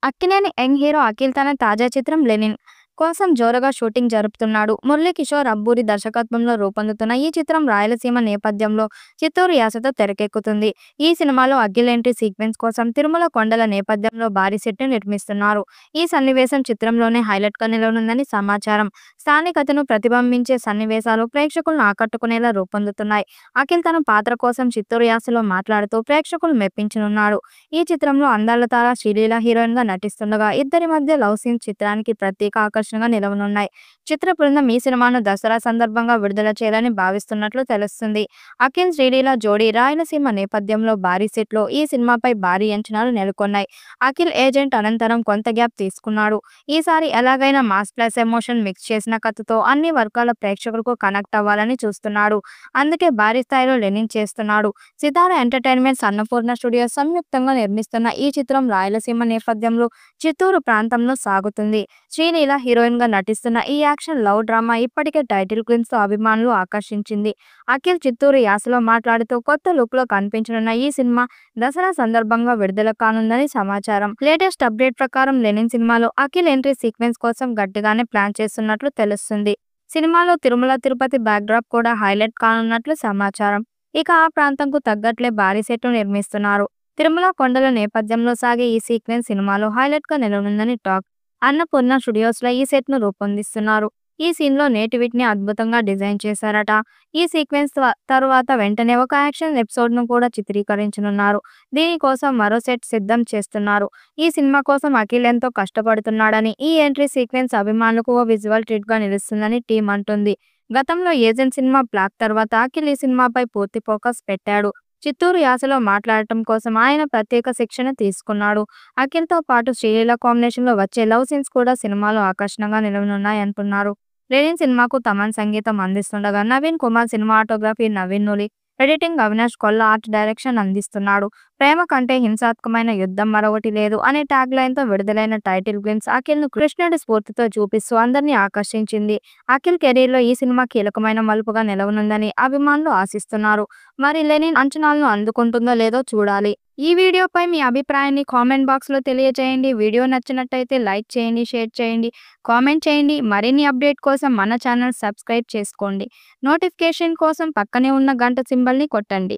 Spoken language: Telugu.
అక్కినేని యంగ్ హీరో అఖిల్ తన తాజా చిత్రం 'లెనిన్' కోసం జోరుగా షూటింగ్ జరుపుతున్నాడు. మురళీకిషోర్ అబ్బూరి దర్శకత్వంలో రూపొందుతున్న ఈ చిత్రం రాయలసీమ నేపథ్యంలో చిత్తూరు యాసతో తెరకెక్కుతుంది. ఈ సినిమాలో అఖిల్ ఎంట్రీ సీక్వెన్స్ కోసం తిరుమల కొండల నేపథ్యంలో భారీ సెట్‌ని నిర్మిస్తున్నారు. ఈ సన్నివేశం చిత్రంలోనే హైలైట్‌గా నిలవనుందని సమాచారం. స్థానికతను ప్రతిబింబించే సన్నివేశాలు ప్రేక్షకులను ఆకట్టుకునేలా రూపొందుతున్నాయి. అఖిల్ తన పాత్ర కోసం చిత్తూరు యాసలో మాట్లాడుతూ ప్రేక్షకులను మెప్పించనున్నాడు. ఈ చిత్రంలో అందాల తార శ్రీలీల హీరోయిన్‌గా నటిస్తుండగా ఇద్దరి మధ్య లవ్ సీన్స్ చిత్రానికి ప్రత్యేక ఆకర్షణగా నిలవనున్నాయి. చిత్ర బృందం ఈ సినిమాను దసరా సందర్భంగా విడుదల చేయాలని భావిస్తున్నట్లు తెలుస్తుంది. అఖిల్ శ్రీలీల జోడీ రాయలసీమ నేపథ్యంలో భారీ సెట్లో ఈ సినిమాపై భారీ అంచనాలు నెలకొన్నాయి. అఖిల్ ఏజెంట్ అనంతరం కొంత గ్యాప్ తీసుకున్నాడు. ఈసారి ఎలాగైనా మాస్ ప్లస్ ఎమోషన్ మిక్స్ చేసిన కథతో అన్ని వర్గాల ప్రేక్షకులకు కనెక్ట్ అవ్వాలని చూస్తున్నాడు. అందుకే భారీ స్థాయిలో లెనిన్ చేస్తున్నాడు. సితారా ఎంటర్టైన్మెంట్స్, అన్నపూర్ణ స్టూడియోస్ సంయుక్తంగా నిర్మిస్తున్న ఈ చిత్రం రాయలసీమ నేపథ్యంలో చిత్తూరు ప్రాంతంలో సాగుతుంది. శ్రీలీల హీరోయిన్ గా నటిస్తున్న ఈ యాక్షన్ లవ్ డ్రామా ఇప్పటికే టైటిల్ క్వీన్స్ తో అభిమానులు ఆకర్షించింది. అఖిల్ చిత్తూరు యాసలో మాట్లాడుతూ కొత్త లుక్ లో కనిపించనున్న ఈ సినిమా దసరా సందర్భంగా విడుదల కానుందని సమాచారం. లేటెస్ట్ అప్డేట్ ప్రకారం లెనిన్ సినిమాలో అఖిల్ ఎంట్రీ సీక్వెన్స్ కోసం గట్టిగానే ప్లాన్ చేస్తున్నట్లు తెలుస్తుంది. సినిమాలో తిరుమల తిరుపతి బ్యాక్డ్రాప్ కూడా హైలైట్ కానున్నట్లు సమాచారం. ఇక ఆ ప్రాంతంకు తగ్గట్లే భారీ సెట్‌ను నిర్మిస్తున్నారు. తిరుమల కొండల నేపథ్యంలో సాగే ఈ సీక్వెన్స్ సినిమాలో హైలైట్ గా నిలవనుందని టాక్. అన్నపూర్ణ స్టూడియోస్‌లో ఈ సెట్‌ను రూపొందిస్తున్నారు. ఈ సీన్‌లో నేటివిటీని అద్భుతంగా డిజైన్ చేశారట. ఈ సీక్వెన్స్ తరువాత వెంటనే ఒక యాక్షన్ ఎపిసోడ్‌ను కూడా చిత్రీకరించనున్నారు. దీనికోసం మరో సెట్ సిద్ధం చేస్తున్నారు. ఈ సినిమా కోసం అఖిల్ ఎంతో కష్టపడుతున్నాడని, ఈ ఎంట్రీ సీక్వెన్స్ అభిమానులకు ఓ విజువల్ ట్రీట్‌గా నిలుస్తుందని టీమ్ అంటుంది. గతంలో ఏజెంట్ సినిమా ఫ్లాప్ తర్వాత అఖిల్ ఈ సినిమాపై పూర్తి ఫోకస్ పెట్టాడు. చిత్తూరు యాసలో మాట్లాడటం కోసం ఆయన ప్రత్యేక శిక్షణ తీసుకున్నాడు. అఖిల్‌తో పాటు శ్రీలీల కాంబినేషన్‌లో వచ్చే లవ్ సీన్స్ కూడా సినిమాలో ఆకర్షణగా నిలవనున్నాయంటున్నారు. లెనిన్ సినిమాకు తమన్ సంగీతం అందిస్తుండగా Naveen Kumar cinematography, Naveen Nooli editing, Avinash Kolla art direction అందిస్తున్నాడు. ప్రేమ కంటే హింసాత్మకమైన యుద్ధం మరొకటి లేదు అనే ట్యాగ్ లైన్‌తో విడుదలైన టైటిల్ గ్లిమ్స్ అఖిల్‌ను కృష్ణుడి స్ఫూర్తితో చూపిస్తూ అందరినీ ఆకర్షించింది. అఖిల్ కెరీర్‌లో ఈ సినిమా కీలకమైన మలుపుగా నిలవనుందని అభిమానులు ఆశిస్తున్నారు. మరి లెనిన్ అంచనాలను అందుకుంటుందో లేదో చూడాలి. ఈ వీడియోపై మీ అభిప్రాయాన్ని కామెంట్ బాక్స్‌లో తెలియజేయండి. వీడియో నచ్చినట్టయితే లైక్ చేయండి, షేర్ చేయండి, కామెంట్ చేయండి. మరిన్ని అప్డేట్ కోసం మన ఛానల్ సబ్స్క్రైబ్ చేసుకోండి. నోటిఫికేషన్ కోసం పక్కనే ఉన్న గంట సింబల్‌ని కొట్టండి.